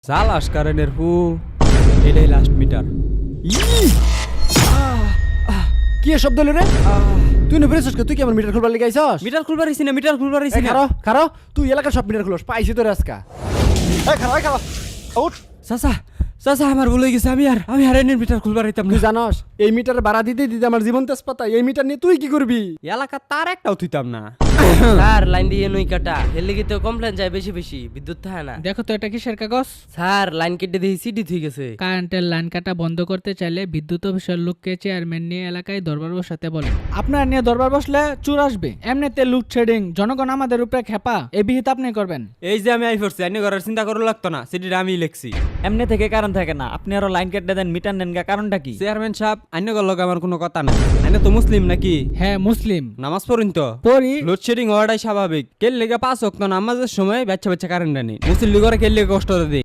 Jealous কারেন্টের হু এটাই last metre. কি শব্দ হলো রে? তুই না বেরেছিস তুই কি আমার মিটার খুলবার লেগে আইছস? মিটার খুলবার আইছি না, মিটার খুলবার আইছি না। খারো খারো তুই এলাকার সব মিটার খুলস পাইছি তোর আজকা। এই খারো খারো উঠ। চাচা চাচা আমার ভুল হয়ে গেছে, আমি আর এনের মিটার খুলবার আইতাম তুই না। জানস এই মিটার ভাড়া দিতে দিতে আমার জীবন তেজপাতা, এই মিটার নিয়ে তুই কি করবি? এলাকা তার একটাও থুইতাম না। স্যার লাইন দিয়ে নই কাটা হেলে গিয়ে কমপ্লেন যায় বেশি বেশি বিদ্যুৎ থাকে না। দেখো তো এটা কিসের কাগজ? স্যার লাইন কেটে দিয়ে সিডি থুই গেছে। কারেন্টের লাইন কাটা বন্ধ করতে চাইলে বিদ্যুৎ অফিসের লোককে চেয়ারম্যান নিয়ে এলাকায় দরবার বসাতে বলে। আপনার নিয়ে দরবার বসলে চুর আসবে। এমনিতে লোডশেডিং, জনগণ আমাদের উপরে খেপা, এই বিহিত আপনি করবেন। এই যে আমি আই পড়ছি, আইনে ঘরের চিন্তা করা লাগতো না, সিডিটা আমি লিখছি। এমনি থেকে কারণ থাকে না, আপনি আরো লাইন কেটে দেন মিটার নেন গা, কারণটা কি? চেয়ারম্যান সাহেব আইনে লগে আমার কোনো কথা নাই। আইনে তো মুসলিম নাকি? হ্যাঁ মুসলিম। নামাজ পড়ুন তো। পড়ি। লোডশেডিং হওয়াটাই স্বাভাবিক। কেল লেগে 5 ওয়াক্ত নামাজের সময় বাচ্চা বাচ্চা কারেন্ট নেই, মুসলিম করে কেল লেগে কষ্ট দেয়।